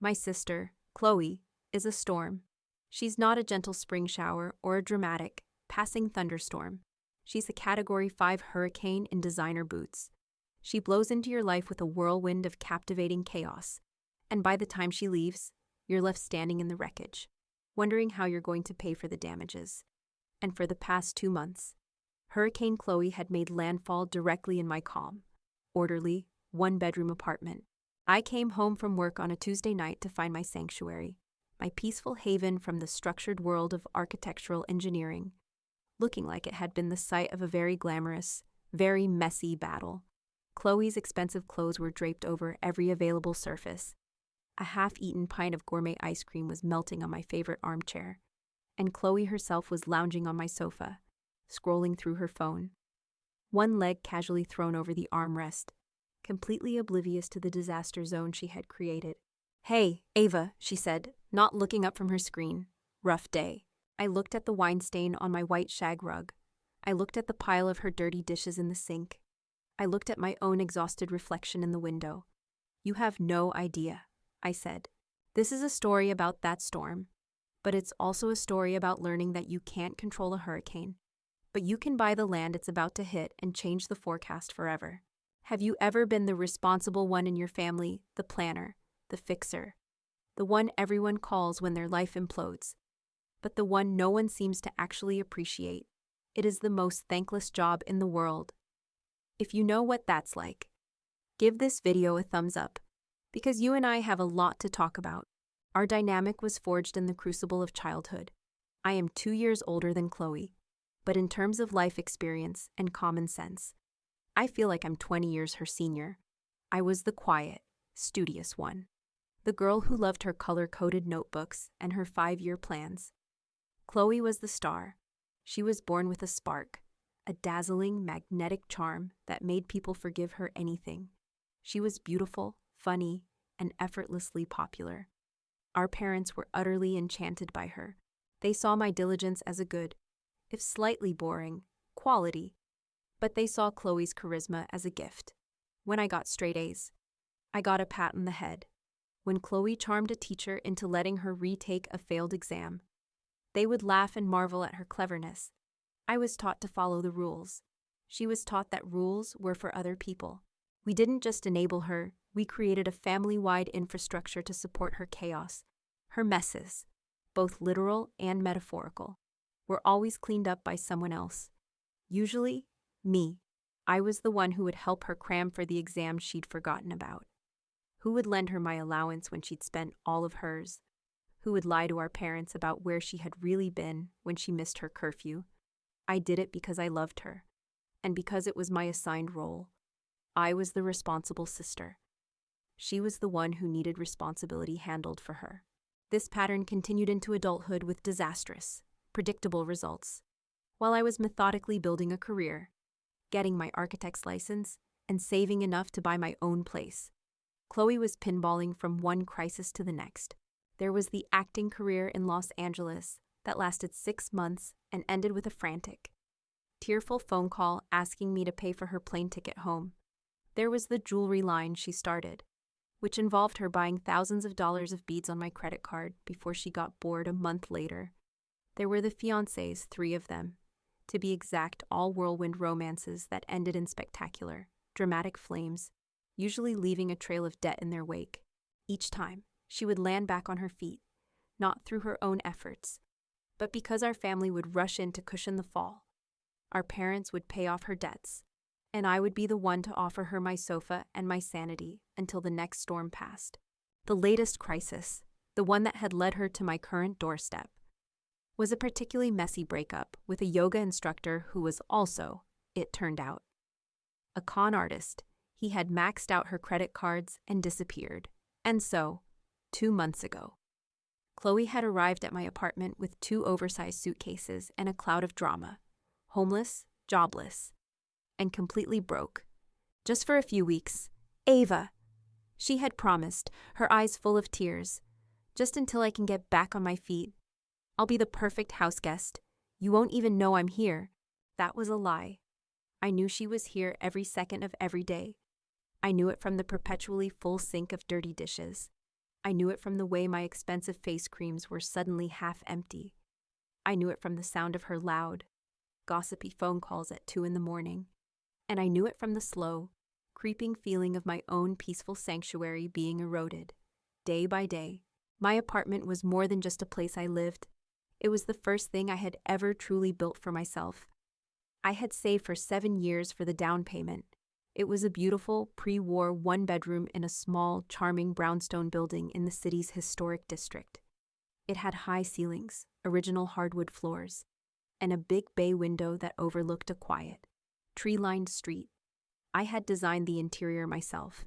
My sister, Chloe, is a storm. She's not a gentle spring shower or a dramatic, passing thunderstorm. She's a Category 5 hurricane in designer boots. She blows into your life with a whirlwind of captivating chaos, and by the time she leaves, you're left standing in the wreckage, wondering how you're going to pay for the damages. And for the past 2 months, Hurricane Chloe had made landfall directly in my calm, orderly, one-bedroom apartment. I came home from work on a Tuesday night to find my sanctuary, my peaceful haven from the structured world of architectural engineering, looking like it had been the site of a very glamorous, very messy battle. Chloe's expensive clothes were draped over every available surface. A half-eaten pint of gourmet ice cream was melting on my favorite armchair, and Chloe herself was lounging on my sofa, scrolling through her phone, one leg casually thrown over the armrest, completely oblivious to the disaster zone she had created. "Hey, Ava," she said, not looking up from her screen. "Rough day." I looked at the wine stain on my white shag rug. I looked at the pile of her dirty dishes in the sink. I looked at my own exhausted reflection in the window. "You have no idea," I said. "This is a story about that storm, but it's also a story about learning that you can't control a hurricane, but you can buy the land it's about to hit and change the forecast forever." Have you ever been the responsible one in your family, the planner, the fixer, the one everyone calls when their life implodes, but the one no one seems to actually appreciate? It is the most thankless job in the world. If you know what that's like, give this video a thumbs up, because you and I have a lot to talk about. Our dynamic was forged in the crucible of childhood. I am 2 years older than Chloe, but in terms of life experience and common sense, I feel like I'm 20 years her senior. I was the quiet, studious one, the girl who loved her color-coded notebooks and her 5-year plans. Chloe was the star. She was born with a spark, a dazzling, magnetic charm that made people forgive her anything. She was beautiful, funny, and effortlessly popular. Our parents were utterly enchanted by her. They saw my diligence as a good, if slightly boring, quality, but they saw Chloe's charisma as a gift. When I got straight A's, I got a pat on the head. When Chloe charmed a teacher into letting her retake a failed exam, they would laugh and marvel at her cleverness. I was taught to follow the rules. She was taught that rules were for other people. We didn't just enable her, we created a family-wide infrastructure to support her chaos. Her messes, both literal and metaphorical, were always cleaned up by someone else. Usually, me. I was the one who would help her cram for the exam she'd forgotten about. Who would lend her my allowance when she'd spent all of hers? Who would lie to our parents about where she had really been when she missed her curfew? I did it because I loved her, and because it was my assigned role. I was the responsible sister. She was the one who needed responsibility handled for her. This pattern continued into adulthood with disastrous, predictable results. While I was methodically building a career, getting my architect's license, and saving enough to buy my own place, Chloe was pinballing from one crisis to the next. There was the acting career in Los Angeles that lasted 6 months and ended with a frantic, tearful phone call asking me to pay for her plane ticket home. There was the jewelry line she started, which involved her buying thousands of dollars of beads on my credit card before she got bored a month later. There were the fiancés, 3 of them. To be exact, all whirlwind romances that ended in spectacular, dramatic flames, usually leaving a trail of debt in their wake. Each time, she would land back on her feet, not through her own efforts, but because our family would rush in to cushion the fall. Our parents would pay off her debts, and I would be the one to offer her my sofa and my sanity until the next storm passed. The latest crisis, the one that had led her to my current doorstep, was a particularly messy breakup with a yoga instructor who was also, it turned out, a con artist. He had maxed out her credit cards and disappeared. And so, 2 months ago, Chloe had arrived at my apartment with 2 oversized suitcases and a cloud of drama, homeless, jobless, and completely broke. Just for a few weeks. "Ava," she had promised, her eyes full of tears, "just until I can get back on my feet. I'll be the perfect house guest. You won't even know I'm here." That was a lie. I knew she was here every second of every day. I knew it from the perpetually full sink of dirty dishes, I knew it from the way my expensive face creams were suddenly half empty. I knew it from the sound of her loud, gossipy phone calls at 2 in the morning. And I knew it from the slow, creeping feeling of my own peaceful sanctuary being eroded, day by day. My apartment was more than just a place I lived. It was the first thing I had ever truly built for myself. I had saved for 7 years for the down payment. It was a beautiful, pre-war one-bedroom in a small, charming brownstone building in the city's historic district. It had high ceilings, original hardwood floors, and a big bay window that overlooked a quiet, tree-lined street. I had designed the interior myself.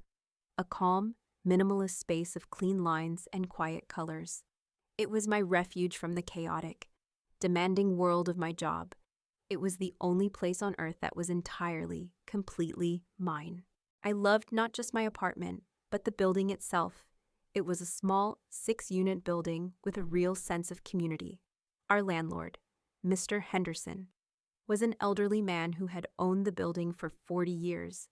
A calm, minimalist space of clean lines and quiet colors. It was my refuge from the chaotic, demanding world of my job. It was the only place on earth that was entirely, completely mine. I loved not just my apartment, but the building itself. It was a small, 6-unit building with a real sense of community. Our landlord, Mr. Henderson, was an elderly man who had owned the building for 40 years.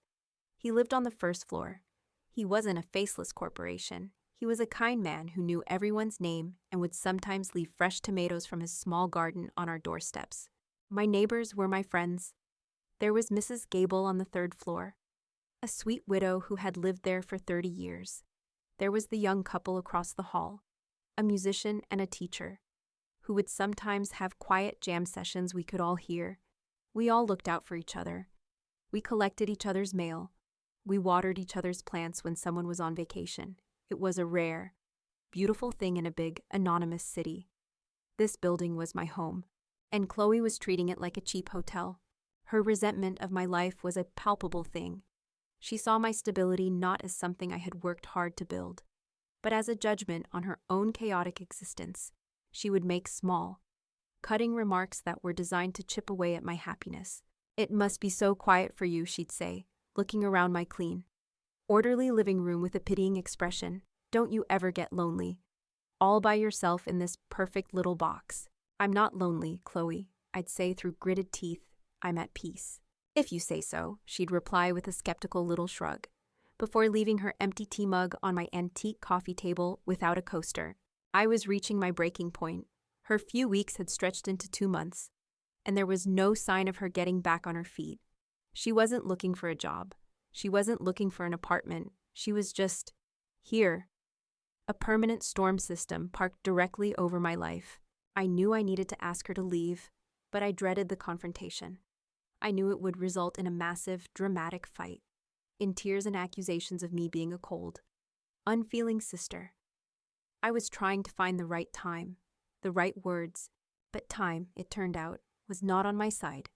He lived on the first floor. He wasn't a faceless corporation. He was a kind man who knew everyone's name and would sometimes leave fresh tomatoes from his small garden on our doorsteps. My neighbors were my friends. There was Mrs. Gable on the 3rd floor, a sweet widow who had lived there for 30 years. There was the young couple across the hall, a musician and a teacher, who would sometimes have quiet jam sessions we could all hear. We all looked out for each other. We collected each other's mail. We watered each other's plants when someone was on vacation. It was a rare, beautiful thing in a big, anonymous city. This building was my home, and Chloe was treating it like a cheap hotel. Her resentment of my life was a palpable thing. She saw my stability not as something I had worked hard to build, but as a judgment on her own chaotic existence. She would make small, cutting remarks that were designed to chip away at my happiness. "It must be so quiet for you," she'd say, looking around my clean, orderly living room with a pitying expression. "Don't you ever get lonely? All by yourself in this perfect little box." "I'm not lonely, Chloe," I'd say through gritted teeth. "I'm at peace." "If you say so," she'd reply with a skeptical little shrug, before leaving her empty tea mug on my antique coffee table without a coaster. I was reaching my breaking point. Her few weeks had stretched into 2 months, and there was no sign of her getting back on her feet. She wasn't looking for a job. She wasn't looking for an apartment. She was just here. A permanent storm system parked directly over my life. I knew I needed to ask her to leave, but I dreaded the confrontation. I knew it would result in a massive, dramatic fight, in tears and accusations of me being a cold, unfeeling sister. I was trying to find the right time, the right words, but time, it turned out, was not on my side.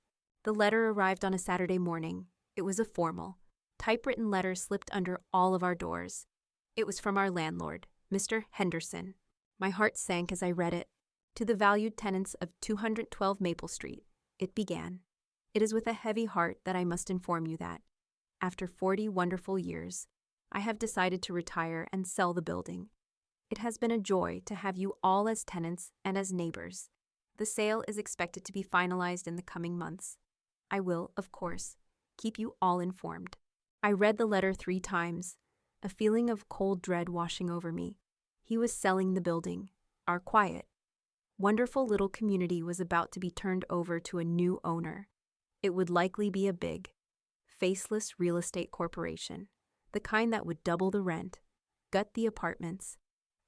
The letter arrived on a Saturday morning. It was a formal, typewritten letter slipped under all of our doors. It was from our landlord, Mr. Henderson. My heart sank as I read it. "To the valued tenants of 212 Maple Street," it began. "It is with a heavy heart that I must inform you that, after 40 wonderful years, I have decided to retire and sell the building. It has been a joy to have you all as tenants and as neighbors. The sale is expected to be finalized in the coming months. I will, of course, keep you all informed." I read the letter 3 times, a feeling of cold dread washing over me. He was selling the building. Our quiet, wonderful little community was about to be turned over to a new owner. It would likely be a big, faceless real estate corporation, the kind that would double the rent, gut the apartments,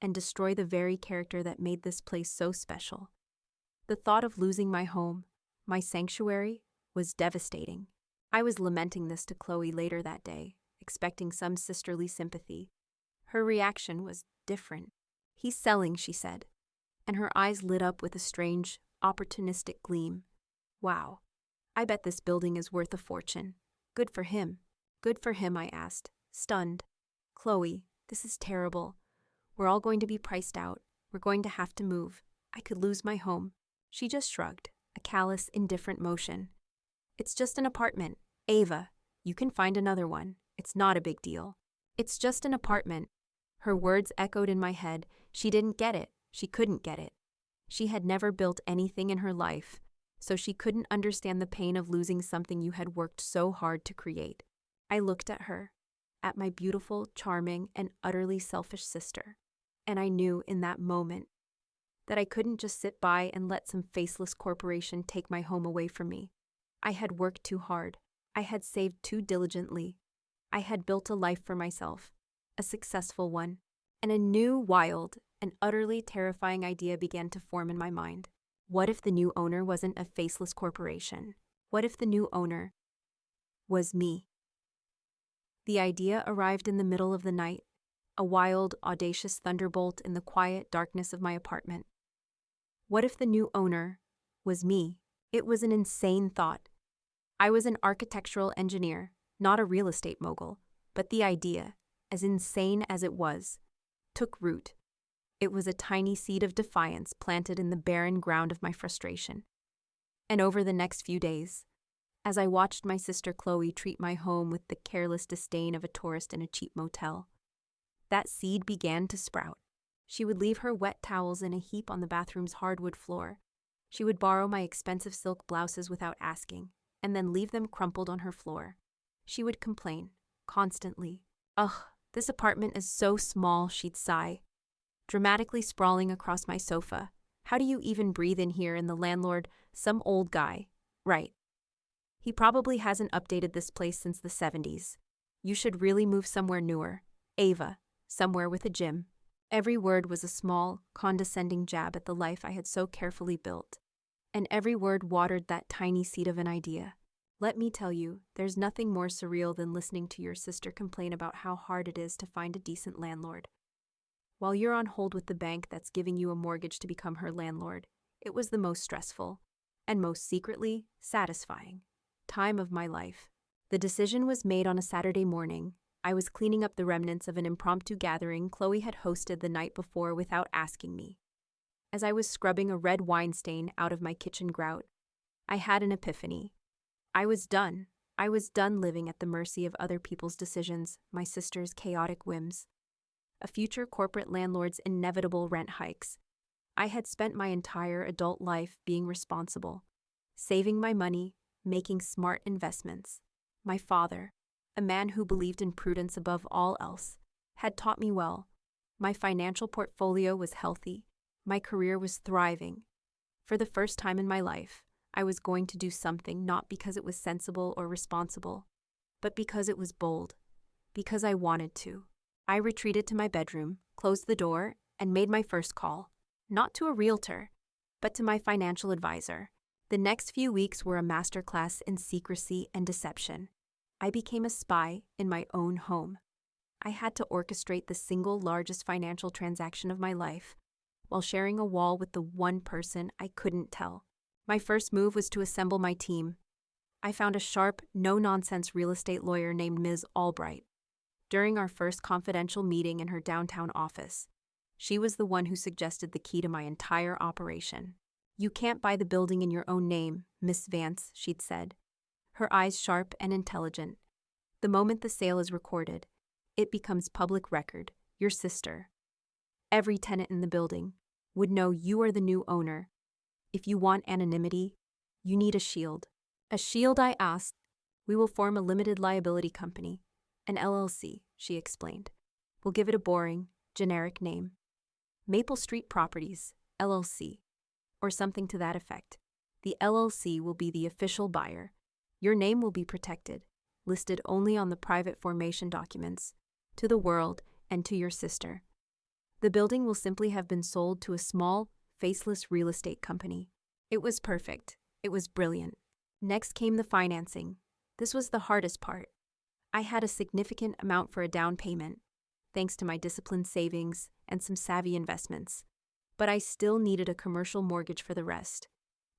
and destroy the very character that made this place so special. The thought of losing my home, my sanctuary, was devastating. I was lamenting this to Chloe later that day, expecting some sisterly sympathy. Her reaction was different. "He's selling," she said, and her eyes lit up with a strange, opportunistic gleam. "Wow. I bet this building is worth a fortune. Good for him." "Good for him?" I asked, stunned. "Chloe, this is terrible. We're all going to be priced out. We're going to have to move. I could lose my home." She just shrugged, a callous, indifferent motion. "It's just an apartment. Ava, you can find another one. It's not a big deal. It's just an apartment." Her words echoed in my head. She didn't get it. She couldn't get it. She had never built anything in her life, so she couldn't understand the pain of losing something you had worked so hard to create. I looked at her, at my beautiful, charming, and utterly selfish sister. And I knew in that moment that I couldn't just sit by and let some faceless corporation take my home away from me. I had worked too hard. I had saved too diligently. I had built a life for myself, a successful one, and a new, wild, and utterly terrifying idea began to form in my mind. What if the new owner wasn't a faceless corporation? What if the new owner was me? The idea arrived in the middle of the night, a wild, audacious thunderbolt in the quiet darkness of my apartment. What if the new owner was me? It was an insane thought. I was an architectural engineer, not a real estate mogul, but the idea, as insane as it was, took root. It was a tiny seed of defiance planted in the barren ground of my frustration. And over the next few days, as I watched my sister Chloe treat my home with the careless disdain of a tourist in a cheap motel, that seed began to sprout. She would leave her wet towels in a heap on the bathroom's hardwood floor. She would borrow my expensive silk blouses without asking, and then leave them crumpled on her floor. She would complain, constantly. "Ugh, this apartment is so small," she'd sigh, dramatically sprawling across my sofa. "How do you even breathe in here?" And the landlord, some old guy. "Right. He probably hasn't updated this place since the 70s. You should really move somewhere newer. Ava, somewhere with a gym." Every word was a small, condescending jab at the life I had so carefully built. And every word watered that tiny seed of an idea. Let me tell you, there's nothing more surreal than listening to your sister complain about how hard it is to find a decent landlord. While you're on hold with the bank that's giving you a mortgage to become her landlord, it was the most stressful, and most secretly satisfying, time of my life. The decision was made on a Saturday morning. I was cleaning up the remnants of an impromptu gathering Chloe had hosted the night before without asking me. As I was scrubbing a red wine stain out of my kitchen grout, I had an epiphany. I was done. I was done living at the mercy of other people's decisions, my sister's chaotic whims, a future corporate landlord's inevitable rent hikes. I had spent my entire adult life being responsible, saving my money, making smart investments. My father, a man who believed in prudence above all else, had taught me well. My financial portfolio was healthy. My career was thriving. For the first time in my life, I was going to do something not because it was sensible or responsible, but because it was bold, because I wanted to. I retreated to my bedroom, closed the door, and made my first call, not to a realtor, but to my financial advisor. The next few weeks were a masterclass in secrecy and deception. I became a spy in my own home. I had to orchestrate the single largest financial transaction of my life, while sharing a wall with the one person I couldn't tell. My first move was to assemble my team. I found a sharp, no-nonsense real estate lawyer named Ms. Albright. During our first confidential meeting in her downtown office, she was the one who suggested the key to my entire operation. "You can't buy the building in your own name, Miss Vance," she'd said, her eyes sharp and intelligent. "The moment the sale is recorded, it becomes public record. Your sister, every tenant in the building, would know you are the new owner. If you want anonymity, you need a shield." "A shield?" I asked. "We will form a limited liability company, an LLC," she explained. "We'll give it a boring, generic name. Maple Street Properties, LLC, or something to that effect. The LLC will be the official buyer. Your name will be protected, listed only on the private formation documents, to the world and to your sister. The building will simply have been sold to a small, faceless real estate company." It was perfect. It was brilliant. Next came the financing. This was the hardest part. I had a significant amount for a down payment, thanks to my disciplined savings and some savvy investments. But I still needed a commercial mortgage for the rest.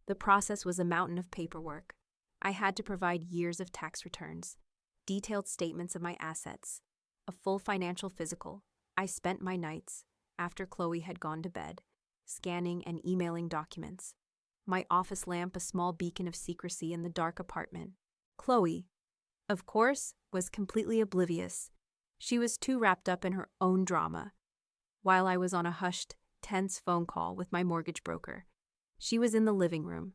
The process was a mountain of paperwork. I had to provide years of tax returns, detailed statements of my assets, a full financial physical. I spent my nights, after Chloe had gone to bed, scanning and emailing documents. My office lamp a small beacon of secrecy in the dark apartment. Chloe, of course, was completely oblivious. She was too wrapped up in her own drama. While I was on a hushed, tense phone call with my mortgage broker, she was in the living room,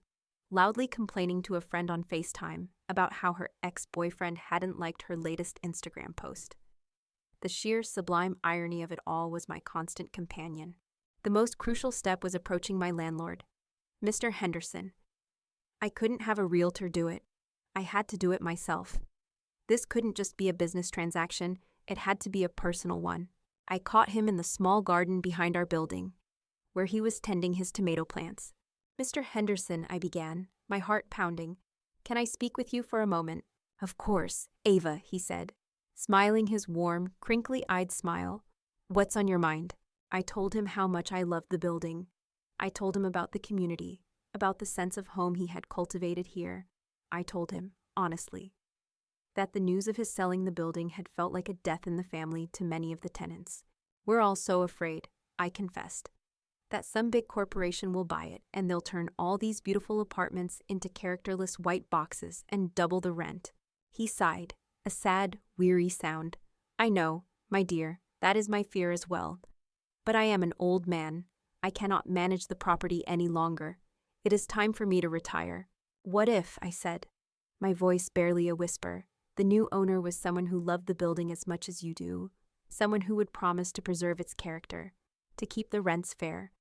loudly complaining to a friend on FaceTime about how her ex-boyfriend hadn't liked her latest Instagram post. The sheer sublime irony of it all was my constant companion. The most crucial step was approaching my landlord, Mr. Henderson. I couldn't have a realtor do it. I had to do it myself. This couldn't just be a business transaction, it had to be a personal one. I caught him in the small garden behind our building, where he was tending his tomato plants. "Mr. Henderson," I began, my heart pounding, "can I speak with you for a moment?" "Of course, Ava," he said, smiling his warm, crinkly-eyed smile. "What's on your mind?" I told him how much I loved the building. I told him about the community, about the sense of home he had cultivated here. I told him, honestly, that the news of his selling the building had felt like a death in the family to many of the tenants. "We're all so afraid," I confessed, "that some big corporation will buy it and they'll turn all these beautiful apartments into characterless white boxes and double the rent." He sighed, a sad, weary sound. "I know, my dear, that is my fear as well. But I am an old man. I cannot manage the property any longer. It is time for me to retire." "What if," I said, my voice barely a whisper, "the new owner was someone who loved the building as much as you do, someone who would promise to preserve its character, to keep the rents fair,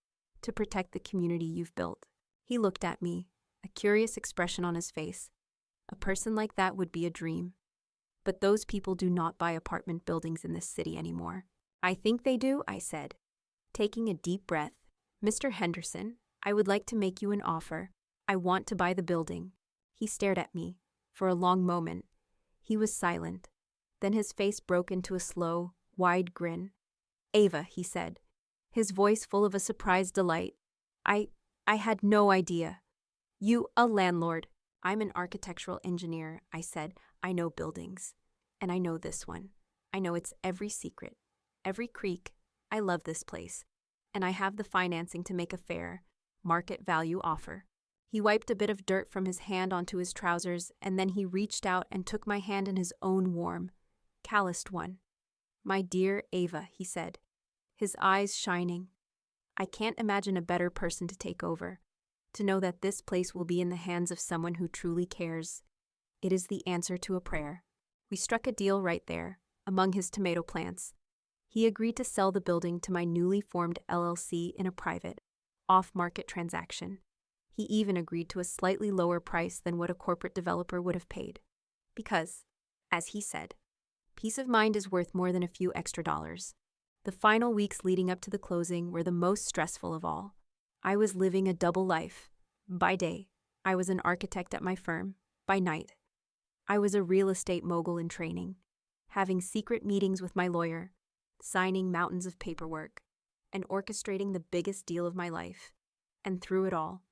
to protect the community you've built?" He looked at me, a curious expression on his face. A person like that would be a dream. But those people do not buy apartment buildings in this city anymore. "I think they do," I said, taking a deep breath. "Mr. Henderson, I would like to make you an offer. I want to buy the building." He stared at me. For a long moment, he was silent. Then his face broke into a slow, wide grin. "Ava," he said, his voice full of a surprised delight. I had no idea. "You, a landlord." "I'm an architectural engineer," I said. "I know buildings. And I know this one. I know its every secret, every creak. I love this place. And I have the financing to make a fair, market value offer." He wiped a bit of dirt from his hand onto his trousers, and then he reached out and took my hand in his own warm, calloused one. "My dear Ava," he said, his eyes shining. "I can't imagine a better person to take over, to know that this place will be in the hands of someone who truly cares. It is the answer to a prayer." We struck a deal right there, among his tomato plants. He agreed to sell the building to my newly formed LLC in a private, off-market transaction. He even agreed to a slightly lower price than what a corporate developer would have paid. Because, as he said, peace of mind is worth more than a few extra dollars. The final weeks leading up to the closing were the most stressful of all. I was living a double life. By day, I was an architect at my firm. By night, I was a real estate mogul in training, having secret meetings with my lawyer, signing mountains of paperwork, and orchestrating the biggest deal of my life. And through it all,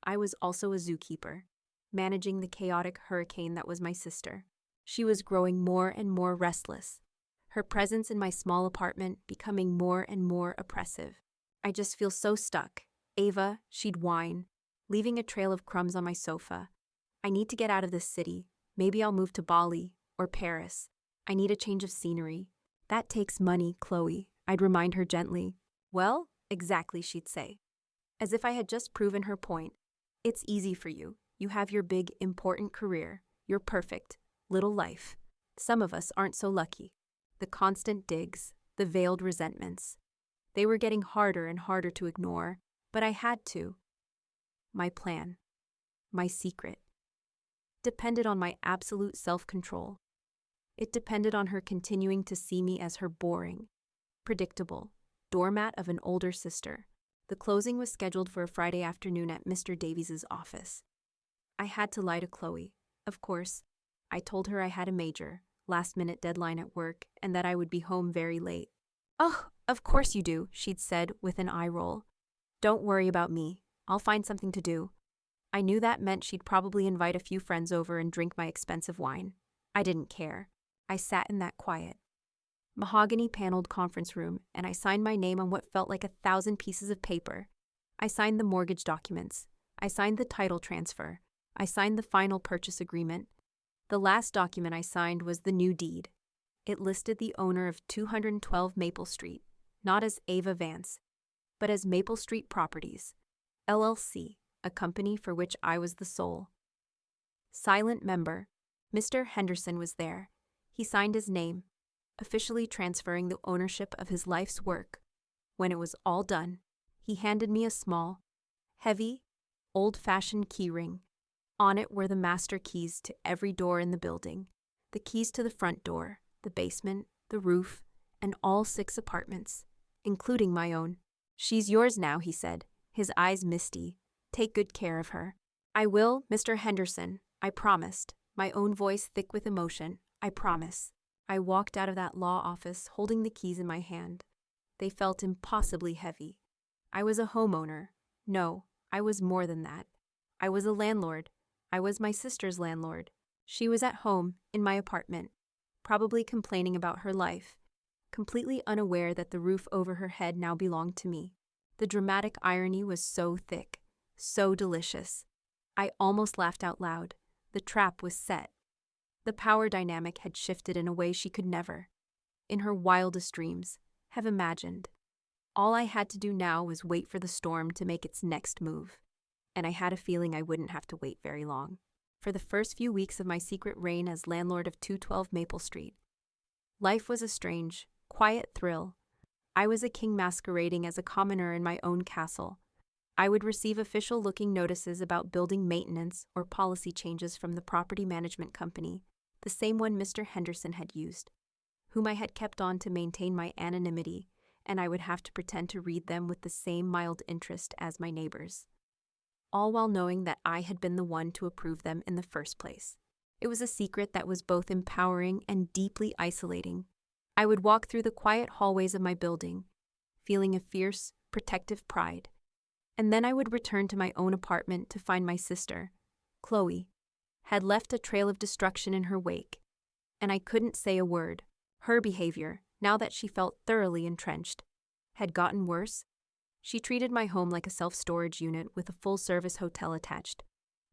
I was also a zookeeper, managing the chaotic hurricane that was my sister. She was growing more and more restless, her presence in my small apartment becoming more and more oppressive. "I just feel so stuck. Ava," she'd whine, leaving a trail of crumbs on my sofa. "I need to get out of this city. Maybe I'll move to Bali or Paris. I need a change of scenery." "That takes money, Chloe," I'd remind her gently. "Well, exactly," she'd say, as if I had just proven her point. "It's easy for you. You have your big, important career, your perfect, little life. Some of us aren't so lucky." The constant digs, the veiled resentments. They were getting harder and harder to ignore, but I had to. My plan, my secret, depended on my absolute self-control. It depended on her continuing to see me as her boring, predictable doormat of an older sister. The closing was scheduled for a Friday afternoon at Mr. Davies's office. I had to lie to Chloe. Of course, I told her I had a major, last-minute deadline at work and that I would be home very late. "Oh, of course you do," she'd said with an eye roll. "Don't worry about me. I'll find something to do." I knew that meant she'd probably invite a few friends over and drink my expensive wine. I didn't care. I sat in that quiet, mahogany-paneled conference room, and I signed my name on what felt like 1,000 pieces of paper. I signed the mortgage documents. I signed the title transfer. I signed the final purchase agreement. The last document I signed was the new deed. It listed the owner of 212 Maple Street, not as Ava Vance, but as Maple Street Properties, LLC, a company for which I was the sole silent member. Mr. Henderson was there. He signed his name. officially transferring the ownership of his life's work. When it was all done, he handed me a small, heavy, old-fashioned key ring. On it were the master keys to every door in the building, the keys to the front door, the basement, the roof, and all 6 apartments, including my own. "She's yours now," he said, his eyes misty. "Take good care of her." "I will, Mr. Henderson, I promised," my own voice thick with emotion. "I promise." I walked out of that law office holding the keys in my hand. They felt impossibly heavy. I was a homeowner. No, I was more than that. I was a landlord. I was my sister's landlord. She was at home, in my apartment, probably complaining about her life, completely unaware that the roof over her head now belonged to me. The dramatic irony was so thick, so delicious. I almost laughed out loud. The trap was set. The power dynamic had shifted in a way she could never, in her wildest dreams, have imagined. All I had to do now was wait for the storm to make its next move, and I had a feeling I wouldn't have to wait very long. For the first few weeks of my secret reign as landlord of 212 Maple Street, life was a strange, quiet thrill. I was a king masquerading as a commoner in my own castle. I would receive official-looking notices about building maintenance or policy changes from the property management company, the same one Mr. Henderson had used, whom I had kept on to maintain my anonymity, and I would have to pretend to read them with the same mild interest as my neighbors, all while knowing that I had been the one to approve them in the first place. It was a secret that was both empowering and deeply isolating. I would walk through the quiet hallways of my building, feeling a fierce, protective pride. And then I would return to my own apartment to find my sister, Chloe, had left a trail of destruction in her wake, and I couldn't say a word. Her behavior, now that she felt thoroughly entrenched, had gotten worse. She treated my home like a self-storage unit with a full-service hotel attached.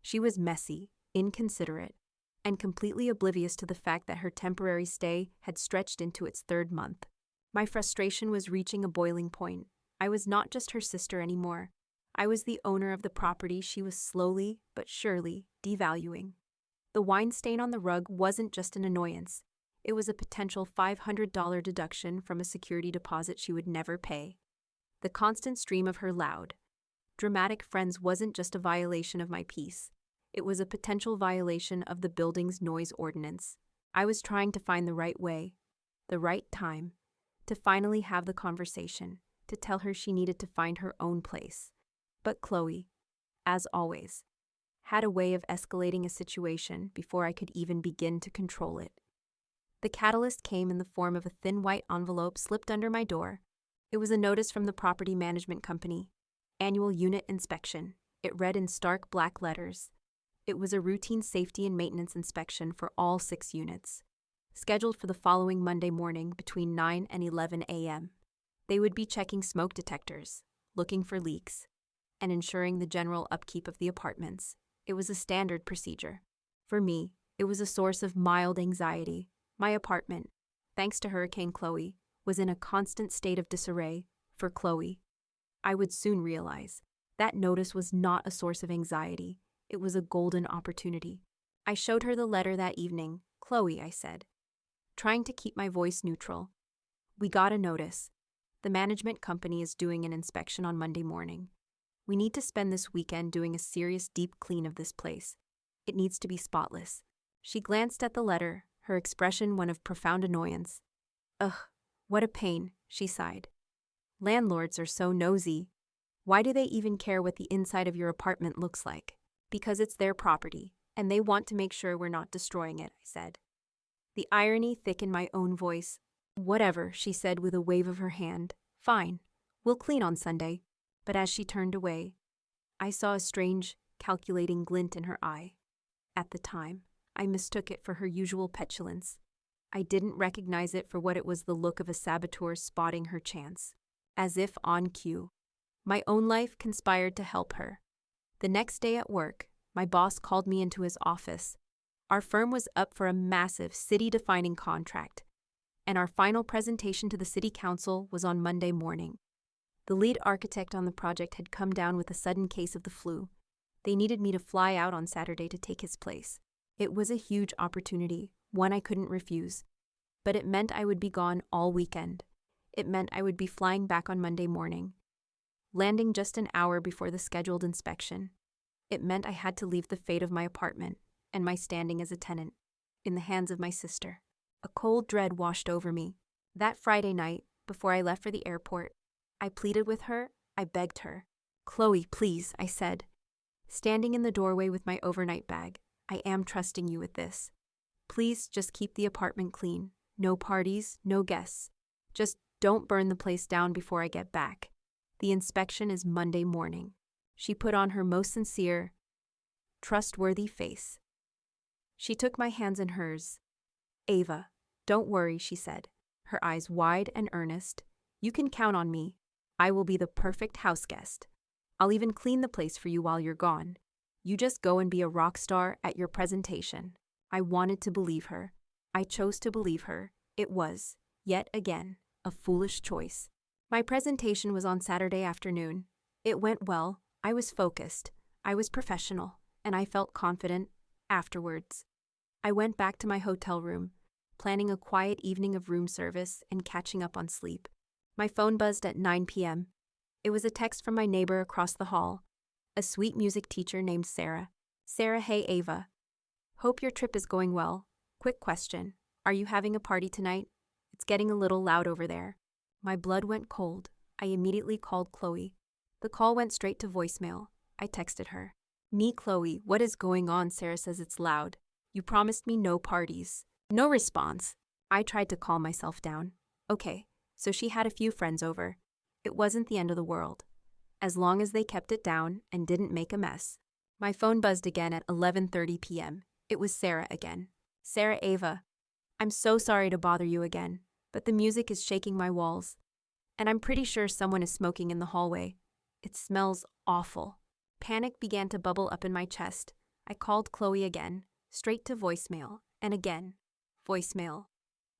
She was messy, inconsiderate, and completely oblivious to the fact that her temporary stay had stretched into its 3rd month. My frustration was reaching a boiling point. I was not just her sister anymore. I was the owner of the property she was slowly but surely devaluing. The wine stain on the rug wasn't just an annoyance. It was a potential $500 deduction from a security deposit she would never pay. The constant stream of her loud, dramatic friends wasn't just a violation of my peace. It was a potential violation of the building's noise ordinance. I was trying to find the right way, the right time, to finally have the conversation, to tell her she needed to find her own place. But Chloe, as always, had a way of escalating a situation before I could even begin to control it. The catalyst came in the form of a thin white envelope slipped under my door. It was a notice from the property management company. Annual unit inspection. It read in stark black letters. It was a routine safety and maintenance inspection for all 6 units, scheduled for the following Monday morning between 9 and 11 a.m. They would be checking smoke detectors, looking for leaks, and ensuring the general upkeep of the apartments. It was a standard procedure. For me, it was a source of mild anxiety. My apartment, thanks to Hurricane Chloe, was in a constant state of disarray. For Chloe, I would soon realize that notice was not a source of anxiety. It was a golden opportunity. I showed her the letter that evening. "Chloe," I said, trying to keep my voice neutral, "we got a notice. The management company is doing an inspection on Monday morning. We need to spend this weekend doing a serious deep clean of this place. It needs to be spotless." She glanced at the letter, her expression one of profound annoyance. "Ugh, what a pain," she sighed. "Landlords are so nosy. Why do they even care what the inside of your apartment looks like?" "Because it's their property, and they want to make sure we're not destroying it," I said. The irony thick in my own voice. "Whatever," she said with a wave of her hand. "Fine, we'll clean on Sunday." But as she turned away, I saw a strange, calculating glint in her eye. At the time, I mistook it for her usual petulance. I didn't recognize it for what it was, the look of a saboteur spotting her chance. As if on cue, my own life conspired to help her. The next day at work, my boss called me into his office. Our firm was up for a massive city-defining contract, and our final presentation to the city council was on Monday morning. The lead architect on the project had come down with a sudden case of the flu. They needed me to fly out on Saturday to take his place. It was a huge opportunity, one I couldn't refuse. but it meant I would be gone all weekend. It meant I would be flying back on Monday morning, landing just an hour before the scheduled inspection. It meant I had to leave the fate of my apartment and my standing as a tenant in the hands of my sister. A cold dread washed over me. That Friday night, before I left for the airport, I pleaded with her, I begged her. "Chloe, please," I said, standing in the doorway with my overnight bag. "I am trusting you with this. Please just keep the apartment clean. No parties, no guests. Just don't burn the place down before I get back. The inspection is Monday morning." She put on her most sincere, trustworthy face. She took my hands in hers. "Ava, don't worry," she said, her eyes wide and earnest. "You can count on me. I will be the perfect house guest. I'll even clean the place for you while you're gone. You just go and be a rock star at your presentation." I wanted to believe her. I chose to believe her. It was, yet again, a foolish choice. My presentation was on Saturday afternoon. It went well. I was focused. I was professional, and I felt confident afterwards. I went back to my hotel room, planning a quiet evening of room service and catching up on sleep. My phone buzzed at 9 p.m. It was a text from my neighbor across the hall, a sweet music teacher named Sarah. "Sarah, hey Ava. Hope your trip is going well. Quick question. Are you having a party tonight? It's getting a little loud over there." My blood went cold. I immediately called Chloe. The call went straight to voicemail. I texted her. "Me, Chloe, what is going on? Sarah says it's loud. You promised me no parties." No response. I tried to calm myself down. Okay, so she had a few friends over. It wasn't the end of the world, as long as they kept it down and didn't make a mess. My phone buzzed again at 11:30 p.m. It was Sarah again. "Sarah, Ava. I'm so sorry to bother you again, but the music is shaking my walls, and I'm pretty sure someone is smoking in the hallway. It smells awful." Panic began to bubble up in my chest. I called Chloe again, straight to voicemail, and again, voicemail.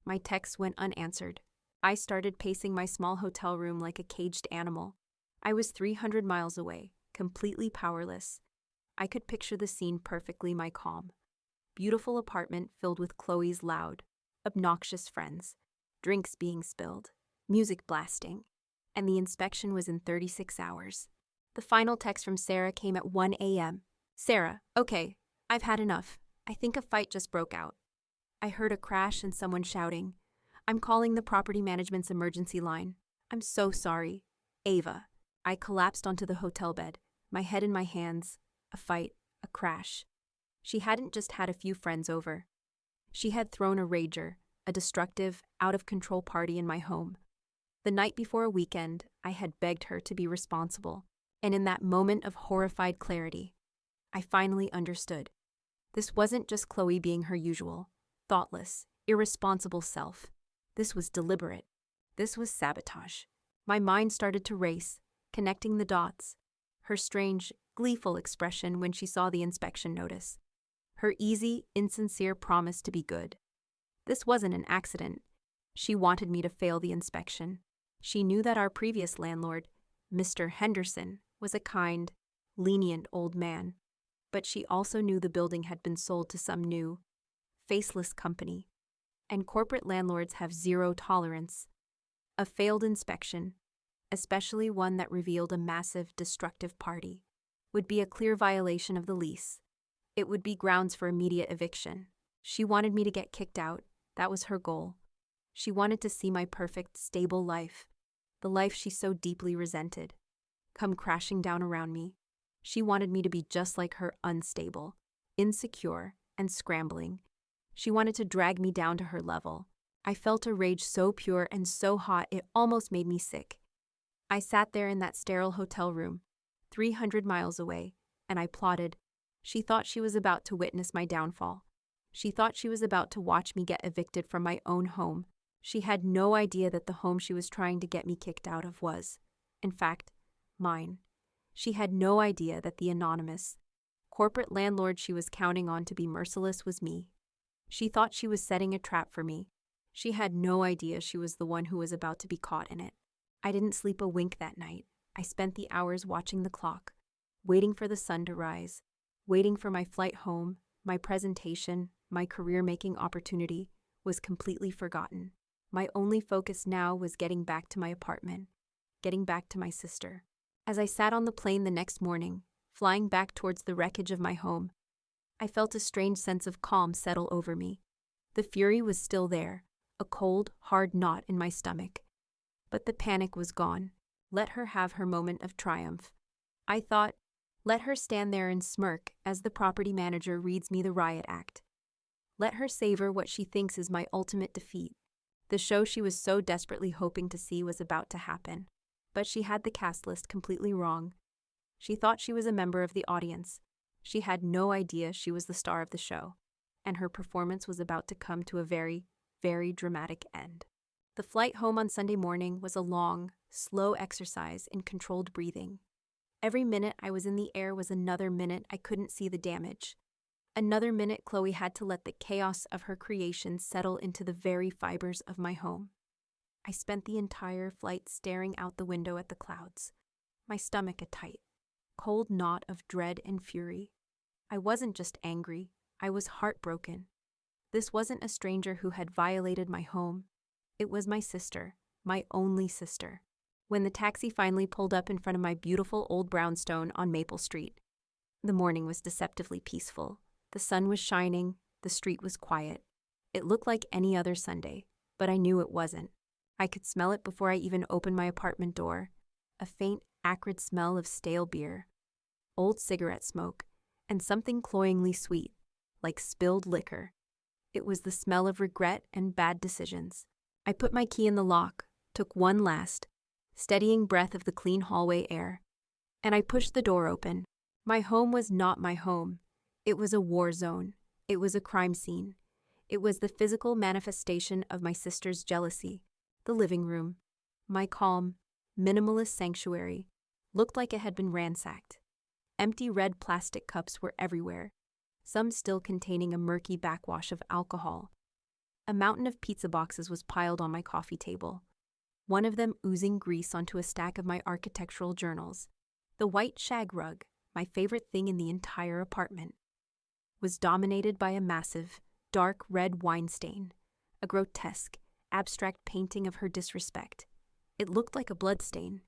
My texts went unanswered. I started pacing my small hotel room like a caged animal. I was 300 miles away, completely powerless. I could picture the scene perfectly, my calm, beautiful apartment filled with Chloe's loud, obnoxious friends, drinks being spilled, music blasting, and the inspection was in 36 hours. The final text from Sarah came at 1 a.m. "Sarah, okay, I've had enough. I think a fight just broke out." I heard a crash and someone shouting, "I'm calling the property management's emergency line. I'm so sorry. Ava." I collapsed onto the hotel bed, my head in my hands. A fight, a crash. She hadn't just had a few friends over. She had thrown a rager, a destructive, out-of-control party in my home. The night before a weekend, I had begged her to be responsible, and in that moment of horrified clarity, I finally understood. This wasn't just Chloe being her usual, thoughtless, irresponsible self. This was deliberate. This was sabotage. My mind started to race, connecting the dots. Her strange, gleeful expression when she saw the inspection notice. Her easy, insincere promise to be good. This wasn't an accident. She wanted me to fail the inspection. She knew that our previous landlord, Mr. Henderson, was a kind, lenient old man. But she also knew the building had been sold to some new, faceless company. And corporate landlords have zero tolerance. A failed inspection, especially one that revealed a massive, destructive party, would be a clear violation of the lease. It would be grounds for immediate eviction. She wanted me to get kicked out. That was her goal. She wanted to see my perfect, stable life, the life she so deeply resented, come crashing down around me. She wanted me to be just like her, unstable, insecure, and scrambling. She wanted to drag me down to her level. I felt a rage so pure and so hot it almost made me sick. I sat there in that sterile hotel room, 300 miles away, and I plotted. She thought she was about to witness my downfall. She thought she was about to watch me get evicted from my own home. She had no idea that the home she was trying to get me kicked out of was, in fact, mine. She had no idea that the anonymous, corporate landlord she was counting on to be merciless was me. She thought she was setting a trap for me. She had no idea she was the one who was about to be caught in it. I didn't sleep a wink that night. I spent the hours watching the clock, waiting for the sun to rise, waiting for my flight home, my presentation, my career-making opportunity, was completely forgotten. My only focus now was getting back to my apartment, getting back to my sister. As I sat on the plane the next morning, flying back towards the wreckage of my home, I felt a strange sense of calm settle over me. The fury was still there, a cold, hard knot in my stomach. But the panic was gone. Let her have her moment of triumph. I thought, let her stand there and smirk as the property manager reads me the riot act. Let her savor what she thinks is my ultimate defeat. The show she was so desperately hoping to see was about to happen. But she had the cast list completely wrong. She thought she was a member of the audience. She had no idea she was the star of the show, and her performance was about to come to a very, very dramatic end. The flight home on Sunday morning was a long, slow exercise in controlled breathing. Every minute I was in the air was another minute I couldn't see the damage. Another minute Chloe had to let the chaos of her creation settle into the very fibers of my home. I spent the entire flight staring out the window at the clouds, my stomach a tight, cold knot of dread and fury. I wasn't just angry, I was heartbroken. This wasn't a stranger who had violated my home. It was my sister, my only sister. When the taxi finally pulled up in front of my beautiful old brownstone on Maple Street, the morning was deceptively peaceful. The sun was shining, the street was quiet. It looked like any other Sunday, but I knew it wasn't. I could smell it before I even opened my apartment door. A faint, acrid smell of stale beer, old cigarette smoke, and something cloyingly sweet, like spilled liquor. It was the smell of regret and bad decisions. I put my key in the lock, took one last, steadying breath of the clean hallway air, and I pushed the door open. My home was not my home. It was a war zone. It was a crime scene. It was the physical manifestation of my sister's jealousy. The living room, my calm, minimalist sanctuary, looked like it had been ransacked. Empty red plastic cups were everywhere, some still containing a murky backwash of alcohol. A mountain of pizza boxes was piled on my coffee table, one of them oozing grease onto a stack of my architectural journals. The white shag rug, my favorite thing in the entire apartment, was dominated by a massive, dark red wine stain, a grotesque, abstract painting of her disrespect. It looked like a bloodstain,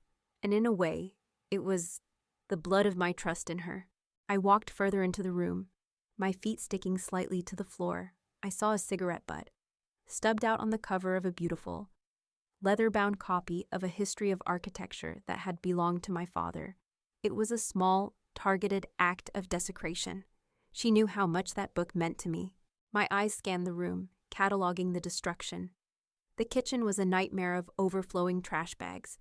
and in a way, it was the blood of my trust in her. I walked further into the room, my feet sticking slightly to the floor. I saw a cigarette butt, stubbed out on the cover of a beautiful, leather-bound copy of A History of Architecture that had belonged to my father. It was a small, targeted act of desecration. She knew how much that book meant to me. My eyes scanned the room, cataloging the destruction. The kitchen was a nightmare of overflowing trash bags,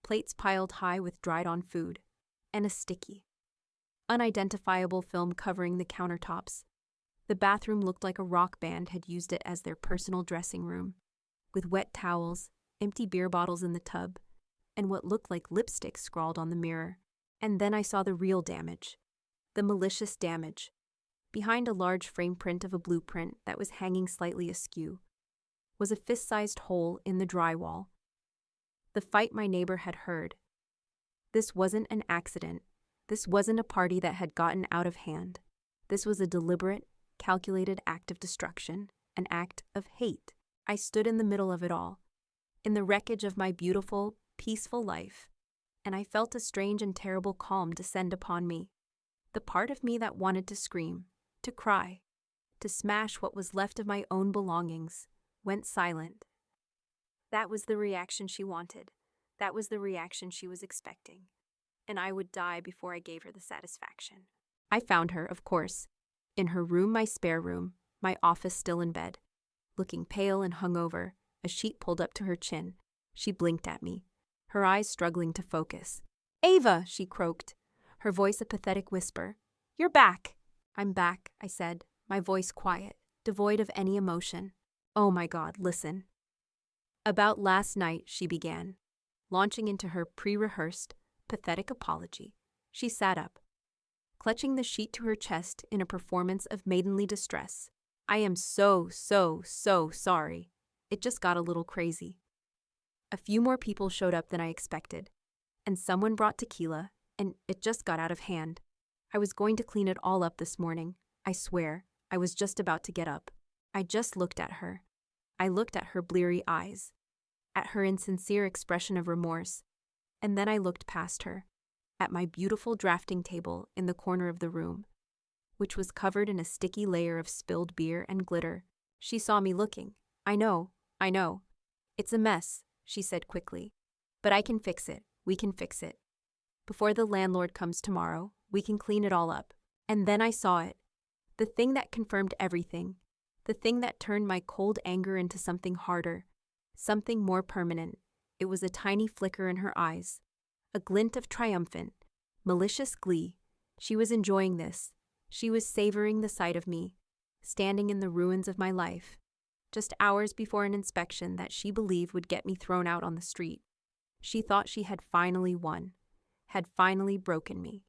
plates piled high with dried-on food, and a sticky, unidentifiable film covering the countertops. The bathroom looked like a rock band had used it as their personal dressing room, with wet towels, empty beer bottles in the tub, and what looked like lipstick scrawled on the mirror. And then I saw the real damage, the malicious damage. Behind a large frame print of a blueprint that was hanging slightly askew was a fist-sized hole in the drywall. The fight my neighbor had heard. This wasn't an accident. This wasn't a party that had gotten out of hand. This was a deliberate, calculated act of destruction, an act of hate. I stood in the middle of it all, in the wreckage of my beautiful, peaceful life, and I felt a strange and terrible calm descend upon me. The part of me that wanted to scream, to cry, to smash what was left of my own belongings, went silent. That was the reaction she wanted. That was the reaction she was expecting. And I would die before I gave her the satisfaction. I found her, of course, in her room, my spare room, my office still in bed, looking pale and hungover, a sheet pulled up to her chin. She blinked at me, her eyes struggling to focus. "Ava," she croaked, her voice a pathetic whisper. "You're back." "I'm back," I said, my voice quiet, devoid of any emotion. "Oh my God, listen." "About last night," she began, launching into her pre-rehearsed, pathetic apology. She sat up, clutching the sheet to her chest in a performance of maidenly distress. "I am so sorry. It just got a little crazy." A few more people showed up than I expected, and someone brought tequila, and it just got out of hand. I was going to clean it all up this morning. I swear, I was just about to get up. I just looked at her. I looked at her bleary eyes, at her insincere expression of remorse, and then I looked past her, at my beautiful drafting table in the corner of the room, which was covered in a sticky layer of spilled beer and glitter. She saw me looking. I know. It's a mess, she said quickly. But I can fix it. We can fix it. Before the landlord comes tomorrow, we can clean it all up. And then I saw it. The thing that confirmed everything. The thing that turned my cold anger into something harder, something more permanent. It was a tiny flicker in her eyes, a glint of triumphant, malicious glee. She was enjoying this. She was savoring the sight of me, standing in the ruins of my life, just hours before an inspection that she believed would get me thrown out on the street. She thought she had finally won, had finally broken me,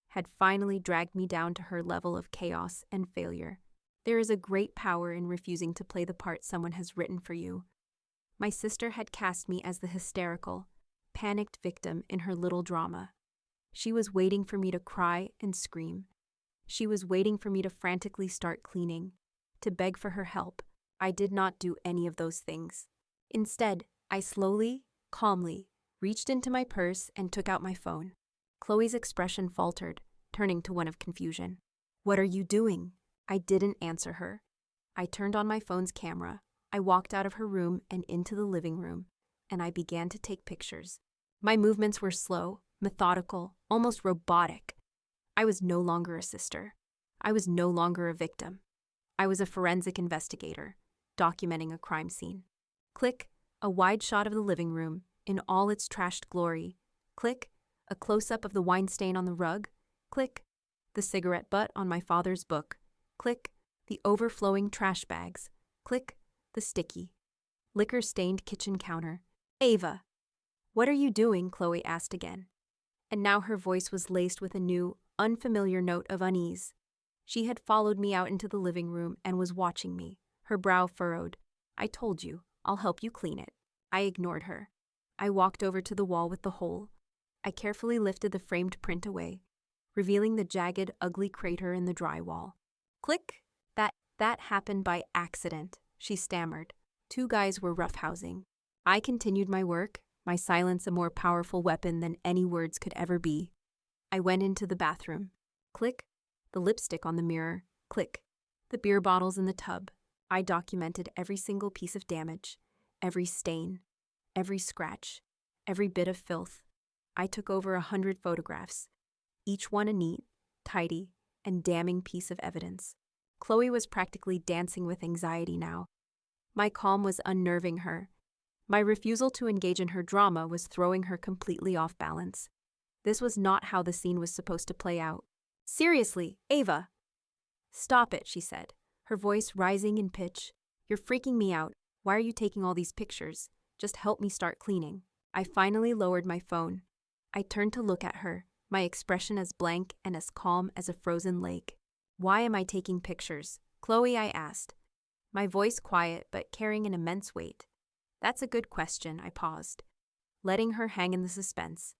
had finally dragged me down to her level of chaos and failure. There is a great power in refusing to play the part someone has written for you. My sister had cast me as the hysterical, panicked victim in her little drama. She was waiting for me to cry and scream. She was waiting for me to frantically start cleaning, to beg for her help. I did not do any of those things. Instead, I slowly, calmly, reached into my purse and took out my phone. Chloe's expression faltered, turning to one of confusion. "What are you doing?" I didn't answer her. I turned on my phone's camera. I walked out of her room and into the living room, and I began to take pictures. My movements were slow, methodical, almost robotic. I was no longer a sister. I was no longer a victim. I was a forensic investigator, documenting a crime scene. Click, a wide shot of the living room, in all its trashed glory. Click, a close-up of the wine stain on the rug. Click, the cigarette butt on my father's book. Click, the overflowing trash bags. Click, the sticky, liquor-stained kitchen counter. "Ava, what are you doing?" Chloe asked again. And now her voice was laced with a new, unfamiliar note of unease. She had followed me out into the living room and was watching me, her brow furrowed. "I told you, I'll help you clean it." I ignored her. I walked over to the wall with the hole. I carefully lifted the framed print away, revealing the jagged, ugly crater in the drywall. Click! That happened by accident, she stammered. Two guys were roughhousing. I continued my work, my silence a more powerful weapon than any words could ever be. I went into the bathroom. Click, the lipstick on the mirror. Click, the beer bottles in the tub. I documented every single piece of damage, every stain, every scratch, every bit of filth. I took over 100 photographs, each one a neat, tidy, and damning piece of evidence. Chloe was practically dancing with anxiety now. My calm was unnerving her. My refusal to engage in her drama was throwing her completely off balance. This was not how the scene was supposed to play out. "Seriously, Ava!" "Stop it," she said, her voice rising in pitch. "You're freaking me out. Why are you taking all these pictures? Just help me start cleaning." I finally lowered my phone. I turned to look at her, my expression as blank and as calm as a frozen lake. "Why am I taking pictures?" "Chloe," I asked, my voice quiet but carrying an immense weight. "That's a good question," I paused, letting her hang in the suspense.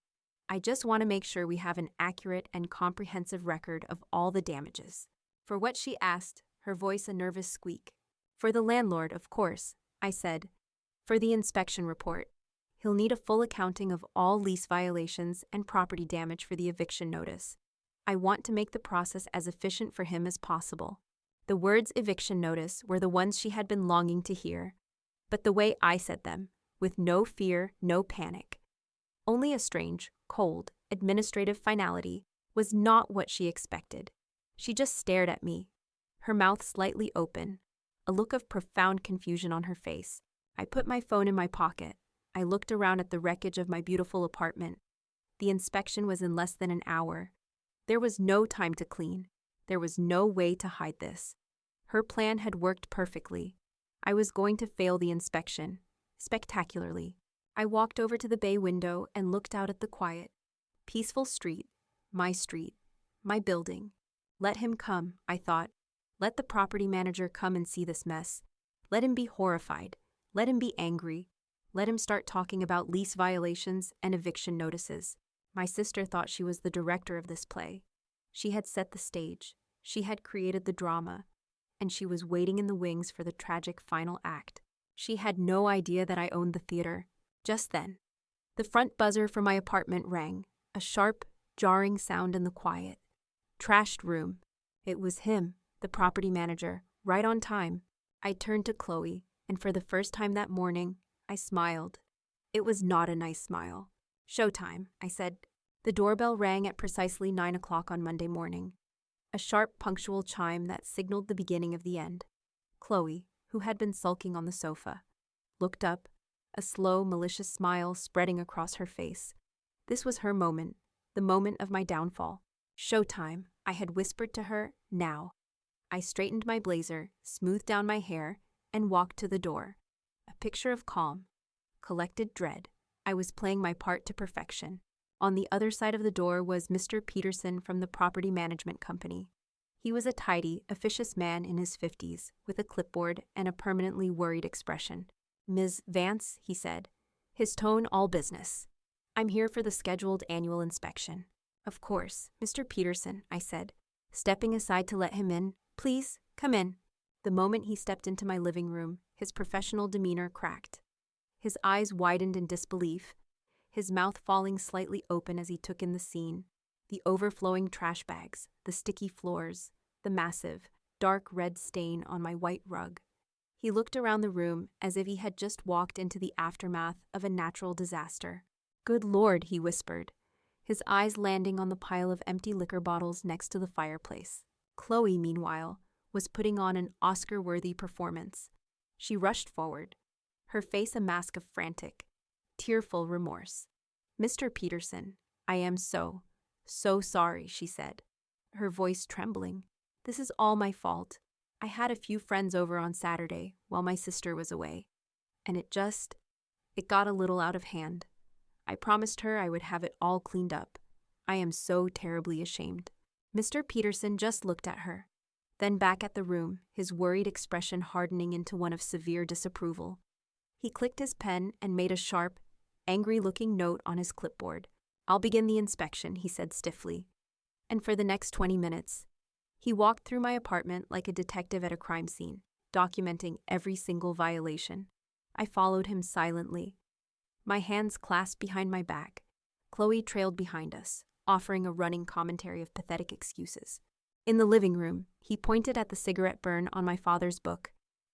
"I just want to make sure we have an accurate and comprehensive record of all the damages." For what she asked, her voice a nervous squeak. "For the landlord, of course," I said. "For the inspection report. He'll need a full accounting of all lease violations and property damage for the eviction notice. I want to make the process as efficient for him as possible." The words eviction notice were the ones she had been longing to hear, but the way I said them, with no fear, no panic, only a strange, cold, administrative finality, was not what she expected. She just stared at me, her mouth slightly open, a look of profound confusion on her face. I put my phone in my pocket. I looked around at the wreckage of my beautiful apartment. The inspection was in less than an hour. There was no time to clean. There was no way to hide this. Her plan had worked perfectly. I was going to fail the inspection, spectacularly. I walked over to the bay window and looked out at the quiet, peaceful street, my building. Let him come, I thought. Let the property manager come and see this mess. Let him be horrified. Let him be angry. Let him start talking about lease violations and eviction notices. My sister thought she was the director of this play. She had set the stage. She had created the drama. And she was waiting in the wings for the tragic final act. She had no idea that I owned the theater. Just then, the front buzzer for my apartment rang, a sharp, jarring sound in the quiet. Trashed room. It was him, the property manager, right on time. I turned to Chloe, and for the first time that morning, I smiled. It was not a nice smile. "Showtime," I said. The doorbell rang at precisely 9 o'clock on Monday morning. A sharp, punctual chime that signaled the beginning of the end. Chloe, who had been sulking on the sofa, looked up, a slow, malicious smile spreading across her face. This was her moment, the moment of my downfall. "Showtime," I had whispered to her, "now." I straightened my blazer, smoothed down my hair, and walked to the door. A picture of calm, collected dread. I was playing my part to perfection. On the other side of the door was Mr. Peterson from the property management company. He was a tidy, officious man in his 50s, with a clipboard and a permanently worried expression. "Ms. Vance," he said, his tone all business. "I'm here for the scheduled annual inspection." "Of course, Mr. Peterson," I said, stepping aside to let him in. "Please, come in." The moment he stepped into my living room, his professional demeanor cracked. His eyes widened in disbelief, his mouth falling slightly open as he took in the scene. The overflowing trash bags, the sticky floors, the massive, dark red stain on my white rug. He looked around the room as if he had just walked into the aftermath of a natural disaster. "Good Lord," he whispered, his eyes landing on the pile of empty liquor bottles next to the fireplace. Chloe, meanwhile, was putting on an Oscar-worthy performance. She rushed forward, her face a mask of frantic, tearful remorse. "Mr. Peterson, I am so sorry," she said, her voice trembling. "This is all my fault. I had a few friends over on Saturday while my sister was away, and it got a little out of hand. I promised her I would have it all cleaned up. I am so terribly ashamed." Mr. Peterson just looked at her, then back at the room, his worried expression hardening into one of severe disapproval. He clicked his pen and made a sharp, angry-looking note on his clipboard. "I'll begin the inspection," he said stiffly. And for the next 20 minutes, he walked through my apartment like a detective at a crime scene, documenting every single violation. I followed him silently, my hands clasped behind my back. Chloe trailed behind us, offering a running commentary of pathetic excuses. In the living room, he pointed at the cigarette burn on my father's book,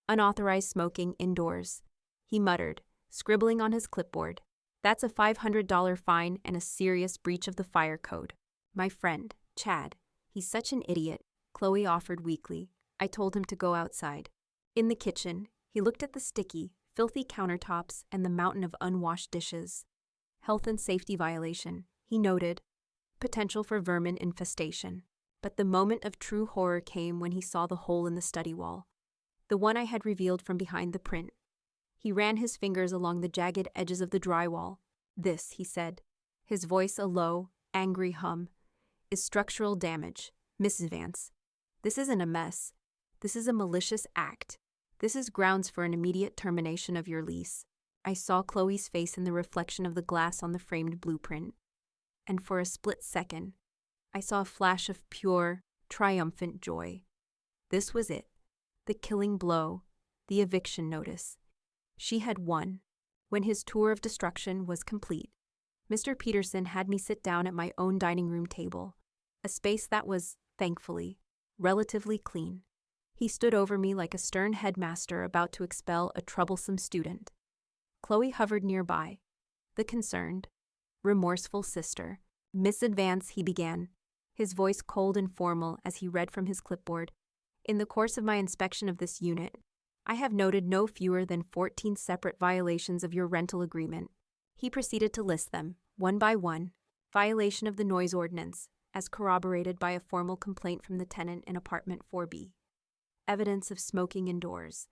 "Unauthorized smoking indoors." He muttered, scribbling on his clipboard, "That's a $500 fine and a serious breach of the fire code." "My friend, Chad, he's such an idiot," Chloe offered weakly. I told him to go outside. In the kitchen, he looked at the sticky, filthy countertops and the mountain of unwashed dishes. "Health and safety violation," he noted. "Potential for vermin infestation." But the moment of true horror came when he saw the hole in the study wall, the one I had revealed from behind the print. He ran his fingers along the jagged edges of the drywall. "This," he said, his voice a low, angry hum, "is structural damage. Mrs. Vance, this isn't a mess. This is a malicious act. This is grounds for an immediate termination of your lease." I saw Chloe's face in the reflection of the glass on the framed blueprint, and for a split second, I saw a flash of pure, triumphant joy. This was it, the killing blow, the eviction notice. She had won. When his tour of destruction was complete, Mr. Peterson had me sit down at my own dining room table, a space that was, thankfully, relatively clean. He stood over me like a stern headmaster about to expel a troublesome student. Chloe hovered nearby, the concerned, remorseful sister. "Miss Vance," he began, his voice cold and formal as he read from his clipboard, "in the course of my inspection of this unit, I have noted no fewer than 14 separate violations of your rental agreement." He proceeded to list them, one by one. Violation of the noise ordinance, as corroborated by a formal complaint from the tenant in apartment 4B. Evidence of smoking indoors.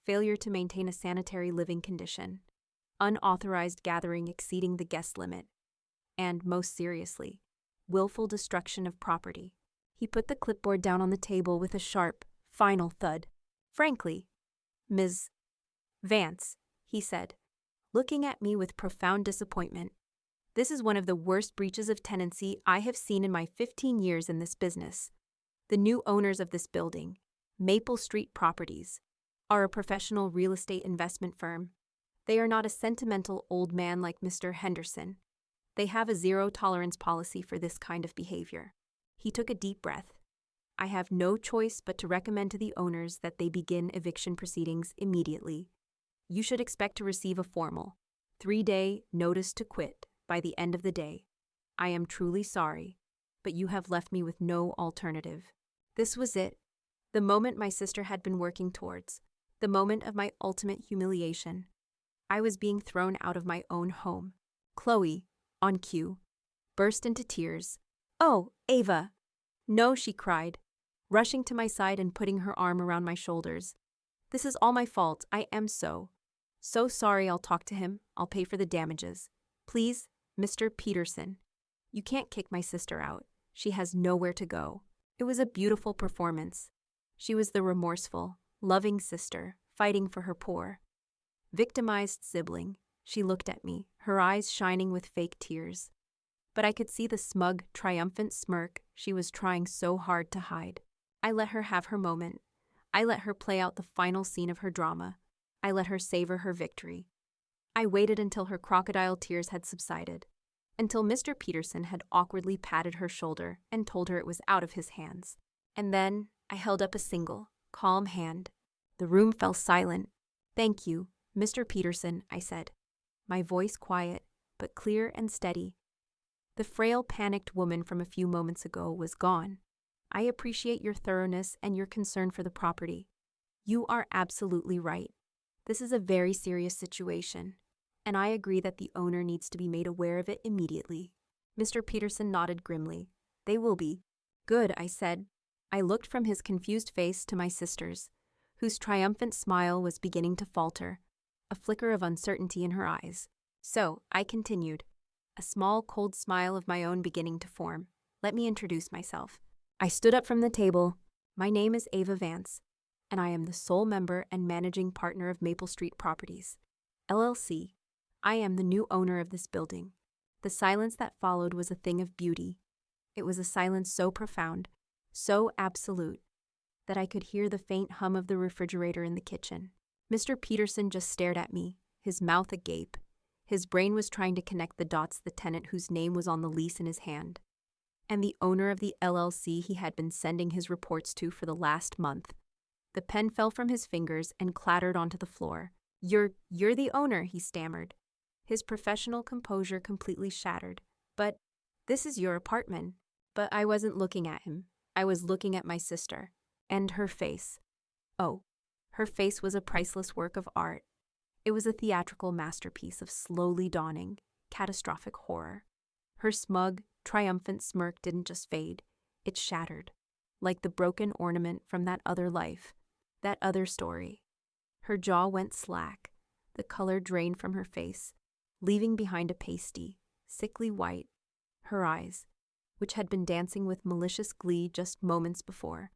Failure to maintain a sanitary living condition. Unauthorized gathering exceeding the guest limit. And, most seriously, willful destruction of property. He put the clipboard down on the table with a sharp, final thud. "Frankly, Ms. Vance," he said, looking at me with profound disappointment, "this is one of the worst breaches of tenancy I have seen in my 15 years in this business. The new owners of this building, Maple Street Properties, are a professional real estate investment firm. They are not a sentimental old man like Mr. Henderson. They have a zero-tolerance policy for this kind of behavior. He took a deep breath. I have no choice but to recommend to the owners that they begin eviction proceedings immediately. You should expect to receive a formal 3-day notice to quit by the end of the day. I am truly sorry, but you have left me with no alternative. This was it, the moment my sister had been working towards, the moment of my ultimate humiliation. I was being thrown out of my own home. Chloe, on cue, burst into tears. "Oh, Ava!" "No," she cried, rushing to my side and putting her arm around my shoulders. "This is all my fault. I am so sorry. I'll talk to him. I'll pay for the damages. Please, Mr. Peterson. You can't kick my sister out. She has nowhere to go." It was a beautiful performance. She was the remorseful, loving sister, fighting for her poor, victimized sibling. She looked at me, her eyes shining with fake tears. But I could see the smug, triumphant smirk she was trying so hard to hide. I let her have her moment. I let her play out the final scene of her drama. I let her savor her victory. I waited until her crocodile tears had subsided, until Mr. Peterson had awkwardly patted her shoulder and told her it was out of his hands. And then I held up a single, calm hand. The room fell silent. "Thank you, Mr. Peterson," I said, my voice quiet, but clear and steady. The frail, panicked woman from a few moments ago was gone. "I appreciate your thoroughness and your concern for the property. You are absolutely right. This is a very serious situation, and I agree that the owner needs to be made aware of it immediately." Mr. Peterson nodded grimly. "They will be." "Good," I said. I looked from his confused face to my sister's, whose triumphant smile was beginning to falter, a flicker of uncertainty in her eyes. "So," I continued, a small, cold smile of my own beginning to form. "Let me introduce myself." I stood up from the table. "My name is Ava Vance, and I am the sole member and managing partner of Maple Street Properties, LLC. I am the new owner of this building." The silence that followed was a thing of beauty. It was a silence so profound, so absolute, that I could hear the faint hum of the refrigerator in the kitchen. Mr. Peterson just stared at me, his mouth agape. His brain was trying to connect the dots, the tenant whose name was on the lease in his hand, and the owner of the LLC he had been sending his reports to for the last month. The pen fell from his fingers and clattered onto the floor. You're the owner," he stammered, his professional composure completely shattered. "But this is your apartment." But I wasn't looking at him. I was looking at my sister. And her face. Oh, her face was a priceless work of art. It was a theatrical masterpiece of slowly dawning, catastrophic horror. Her smug, triumphant smirk didn't just fade, it shattered, like the broken ornament from that other life, that other story. Her jaw went slack, the color drained from her face, leaving behind a pasty, sickly white. Her eyes, which had been dancing with malicious glee just moments before,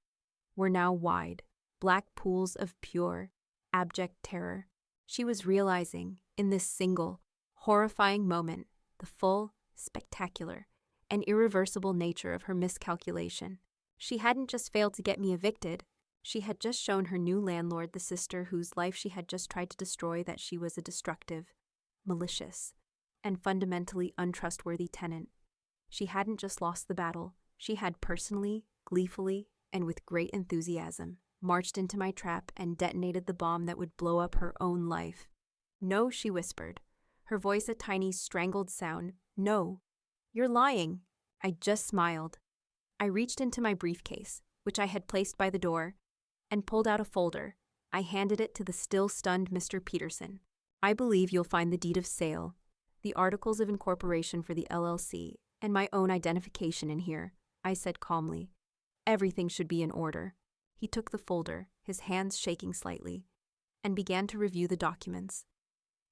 were now wide, black pools of pure, abject terror. She was realizing, in this single, horrifying moment, the full, spectacular, and irreversible nature of her miscalculation. She hadn't just failed to get me evicted. She had just shown her new landlord, the sister whose life she had just tried to destroy, that she was a destructive, malicious, and fundamentally untrustworthy tenant. She hadn't just lost the battle. She had personally, gleefully, and with great enthusiasm, marched into my trap and detonated the bomb that would blow up her own life. "No," she whispered, her voice a tiny, strangled sound. "No. You're lying." I just smiled. I reached into my briefcase, which I had placed by the door, and pulled out a folder. I handed it to the still stunned Mr. Peterson. "I believe you'll find the deed of sale, the articles of incorporation for the LLC, and my own identification in here," I said calmly. "Everything should be in order." He took the folder, his hands shaking slightly, and began to review the documents.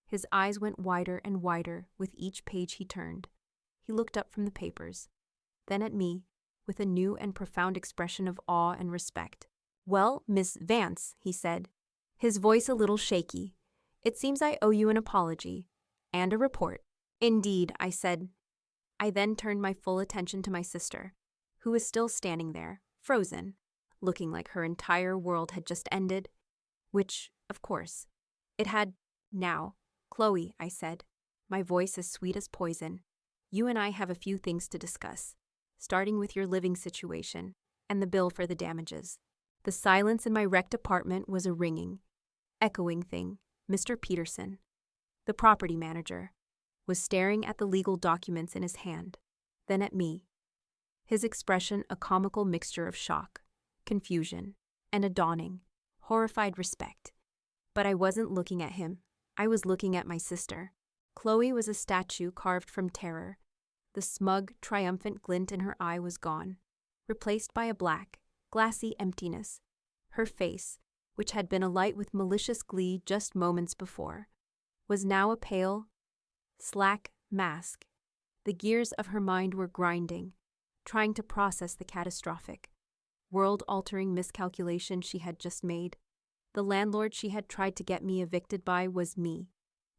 His eyes went wider and wider with each page he turned. He looked up from the papers, then at me, with a new and profound expression of awe and respect. "Well, Miss Vance," he said, his voice a little shaky, "it seems I owe you an apology and a report." "Indeed," I said. I then turned my full attention to my sister, who was still standing there, frozen, looking like her entire world had just ended. Which, of course, it had. Now, Chloe, I said, my voice as sweet as poison, you and I have a few things to discuss, starting with your living situation and the bill for the damages. The silence in my wrecked apartment was a ringing, echoing thing. Mr. Peterson, the property manager, was staring at the legal documents in his hand, then at me. His expression a comical mixture of shock, confusion, and a dawning, horrified respect. But I wasn't looking at him. I was looking at my sister. Chloe was a statue carved from terror. The smug, triumphant glint in her eye was gone, replaced by a black, glassy emptiness. Her face, which had been alight with malicious glee just moments before, was now a pale, slack mask. The gears of her mind were grinding, trying to process the catastrophic, world-altering miscalculation she had just made. The landlord she had tried to get me evicted by was me.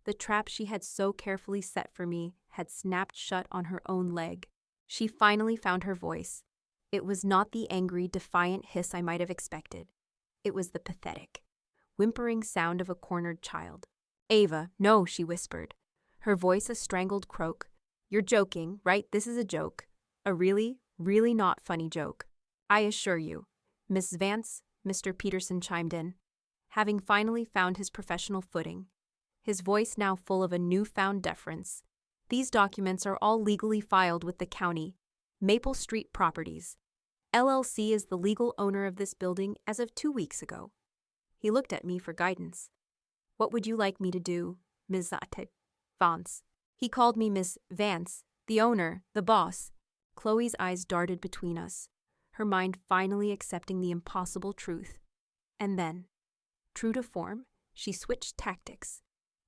The trap she had so carefully set for me had snapped shut on her own leg. She finally found her voice. It was not the angry, defiant hiss I might have expected. It was the pathetic, whimpering sound of a cornered child. "Ava, no," she whispered, her voice a strangled croak. "You're joking, right? This is a joke. A really, really not funny joke. I assure you." "Miss Vance," Mr. Peterson chimed in, having finally found his professional footing, his voice now full of a newfound deference. "These documents are all legally filed with the county, Maple Street Properties. LLC is the legal owner of this building as of 2 weeks ago." He looked at me for guidance. "What would you like me to do, Ms. Vance?" He called me Miss Vance, the owner, the boss. Chloe's eyes darted between us, her mind finally accepting the impossible truth. And then, true to form, she switched tactics.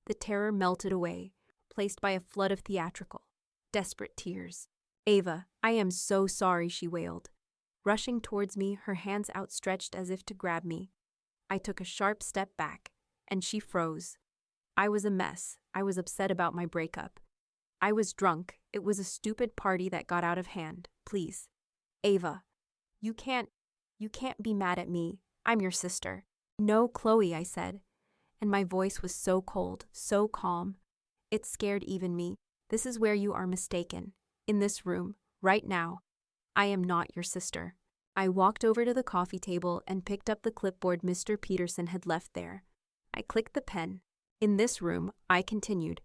The terror melted away, replaced by a flood of theatrical, desperate tears. "Ava, I am so sorry," she wailed, rushing towards me, her hands outstretched as if to grab me. I took a sharp step back, and she froze. I was a mess. I was upset about my breakup. I was drunk. It was a stupid party that got out of hand. "Please, Ava, you can't be mad at me. I'm your sister." "No, Chloe," I said, and my voice was so cold, so calm. It scared even me. "This is where you are mistaken. In this room, right now. I am not your sister." I walked over to the coffee table and picked up the clipboard Mr. Peterson had left there. I clicked the pen. "In this room," I continued,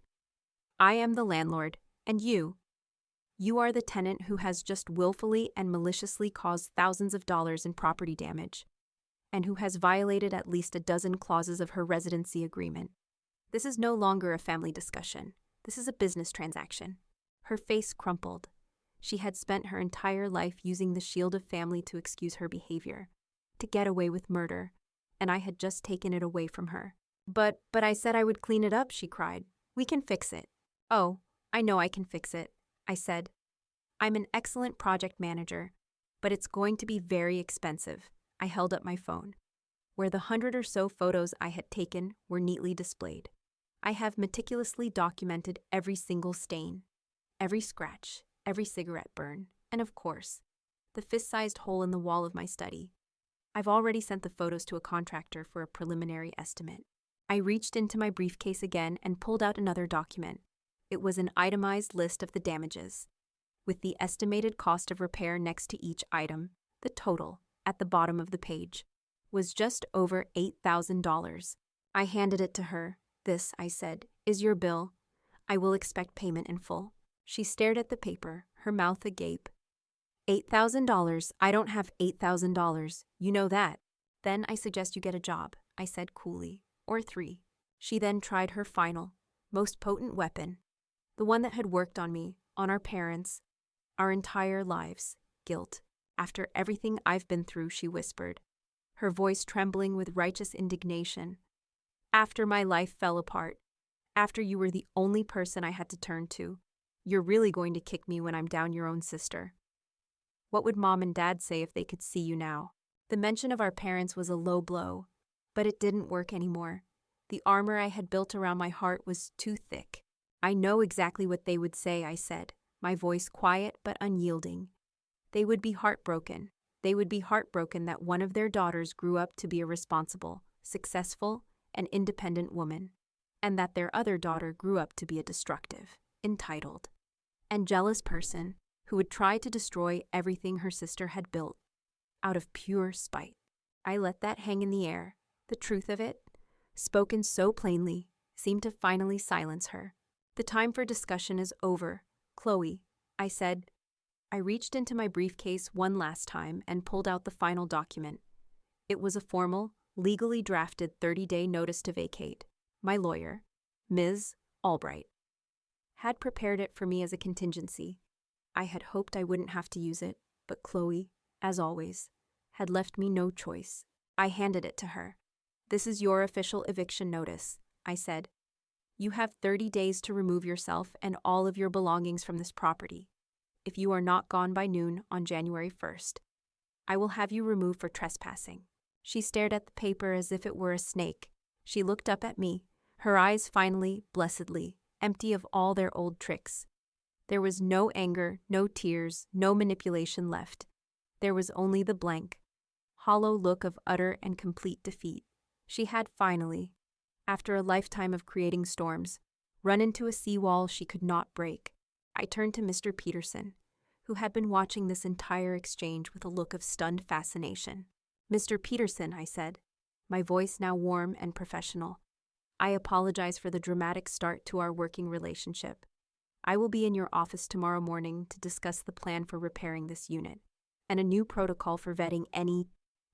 "I am the landlord, and you are the tenant who has just willfully and maliciously caused thousands of dollars in property damage, and who has violated at least a dozen clauses of her residency agreement. This is no longer a family discussion. This is a business transaction." Her face crumpled. She had spent her entire life using the shield of family to excuse her behavior, to get away with murder, and I had just taken it away from her. But I said I would clean it up," she cried. "We can fix it." "Oh, I know I can fix it," I said. "I'm an excellent project manager, but it's going to be very expensive." I held up my phone, where the 100 or so photos I had taken were neatly displayed. I have meticulously documented every single stain, every scratch, every cigarette burn, and of course, the fist-sized hole in the wall of my study. I've already sent the photos to a contractor for a preliminary estimate. I reached into my briefcase again and pulled out another document. It was an itemized list of the damages, with the estimated cost of repair next to each item. The total, at the bottom of the page, was just over $8,000. I handed it to her. "This," I said, "is your bill. I will expect payment in full." She stared at the paper, her mouth agape. $8,000? I don't have $8,000. You know that. "Then I suggest you get a job," I said coolly. "Or 3. She then tried her final, most potent weapon, the one that had worked on me, on our parents, our entire lives: guilt. "After everything I've been through," she whispered, her voice trembling with righteous indignation. "After my life fell apart, after you were the only person I had to turn to, you're really going to kick me when I'm down your own sister. What would Mom and Dad say if they could see you now?" The mention of our parents was a low blow, but it didn't work anymore. The armor I had built around my heart was too thick. "I know exactly what they would say," I said, my voice quiet but unyielding. "They would be heartbroken. They would be heartbroken that one of their daughters grew up to be a responsible, successful, and independent woman, and that their other daughter grew up to be a destructive, entitled, and jealous person who would try to destroy everything her sister had built out of pure spite. I let that hang in the air. The truth of it, spoken so plainly, seemed to finally silence her. The time for discussion is over, Chloe, I said. I reached into my briefcase one last time and pulled out the final document. It was a formal, legally drafted 30-day notice to vacate. My lawyer, Ms. Albright, had prepared it for me as a contingency. I had hoped I wouldn't have to use it, but Chloe, as always, had left me no choice. I handed it to her. This is your official eviction notice, I said. You have 30 days to remove yourself and all of your belongings from this property. If you are not gone by noon on January 1st, I will have you removed for trespassing. She stared at the paper as if it were a snake. She looked up at me, her eyes finally, blessedly, empty of all their old tricks. There was no anger, no tears, no manipulation left. There was only the blank, hollow look of utter and complete defeat. She had finally, after a lifetime of creating storms, run into a seawall she could not break. I turned to Mr. Peterson, who had been watching this entire exchange with a look of stunned fascination. Mr. Peterson, I said, my voice now warm and professional. I apologize for the dramatic start to our working relationship. I will be in your office tomorrow morning to discuss the plan for repairing this unit and a new protocol for vetting any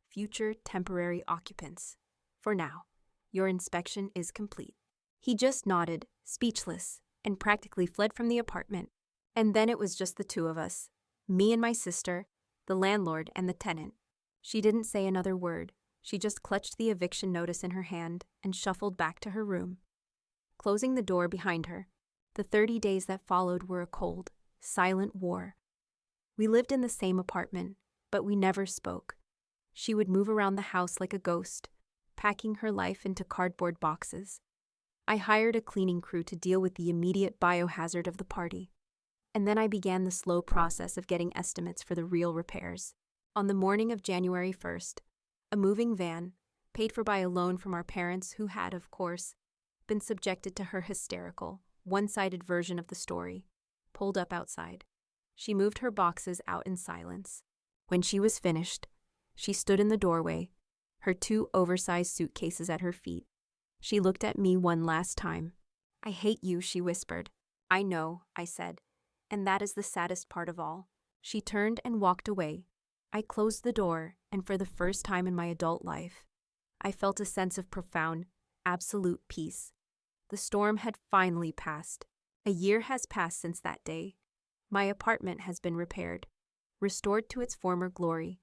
future temporary occupants. For now, your inspection is complete. He just nodded, speechless, and practically fled from the apartment. And then it was just the two of us, me and my sister, the landlord and the tenant. She didn't say another word. She just clutched the eviction notice in her hand and shuffled back to her room. Closing the door behind her, the 30 days that followed were a cold, silent war. We lived in the same apartment, but we never spoke. She would move around the house like a ghost, packing her life into cardboard boxes. I hired a cleaning crew to deal with the immediate biohazard of the party. And then I began the slow process of getting estimates for the real repairs. On the morning of January 1st, a moving van, paid for by a loan from our parents who had, of course, been subjected to her hysterical, one-sided version of the story, pulled up outside. She moved her boxes out in silence. When she was finished, she stood in the doorway, her 2 oversized suitcases at her feet. She looked at me one last time. I hate you, she whispered. I know, I said, and that is the saddest part of all. She turned and walked away. I closed the door, and for the first time in my adult life, I felt a sense of profound, absolute peace. The storm had finally passed. A year has passed since that day. My apartment has been repaired, restored to its former glory.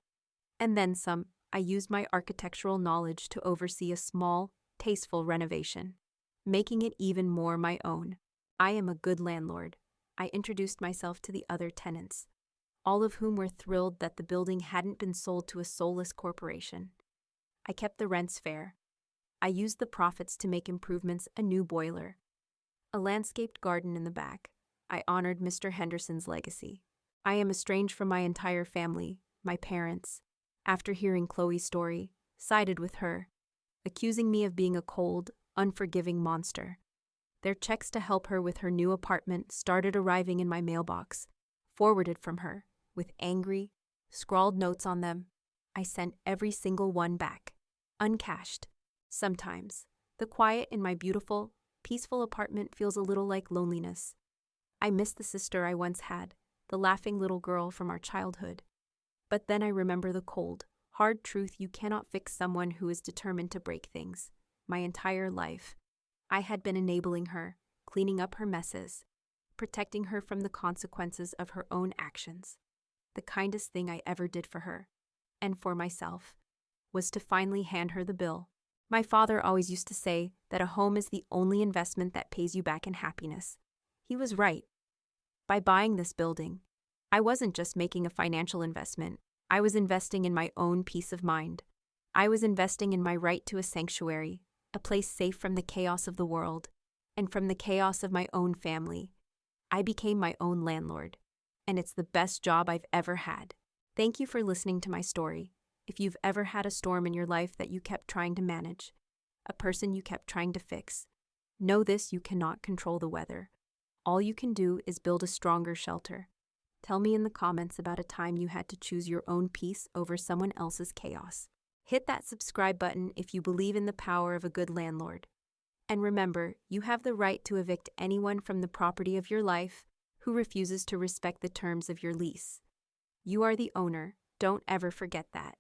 And then some. I used my architectural knowledge to oversee a small, tasteful renovation, making it even more my own. I am a good landlord. I introduced myself to the other tenants, all of whom were thrilled that the building hadn't been sold to a soulless corporation. I kept the rents fair. I used the profits to make improvements: a new boiler, a landscaped garden in the back. I honored Mr. Henderson's legacy. I am estranged from my entire family. My parents, after hearing Chloe's story, sided with her, accusing me of being a cold, unforgiving monster. Their checks to help her with her new apartment started arriving in my mailbox, forwarded from her, with angry, scrawled notes on them. I sent every single one back, uncashed. Sometimes, the quiet in my beautiful, peaceful apartment feels a little like loneliness. I miss the sister I once had, the laughing little girl from our childhood. But then I remember the cold, hard truth: you cannot fix someone who is determined to break things. My entire life, I had been enabling her, cleaning up her messes, protecting her from the consequences of her own actions. The kindest thing I ever did for her, and for myself, was to finally hand her the bill. My father always used to say that a home is the only investment that pays you back in happiness. He was right. By buying this building, I wasn't just making a financial investment. I was investing in my own peace of mind. I was investing in my right to a sanctuary, a place safe from the chaos of the world, and from the chaos of my own family. I became my own landlord, and it's the best job I've ever had. Thank you for listening to my story. If you've ever had a storm in your life that you kept trying to manage, a person you kept trying to fix. Know this: you cannot control the weather. All you can do is build a stronger shelter. Tell me in the comments about a time you had to choose your own peace over someone else's chaos. Hit that subscribe button if you believe in the power of a good landlord. And remember, you have the right to evict anyone from the property of your life who refuses to respect the terms of your lease. You are the owner. Don't ever forget that.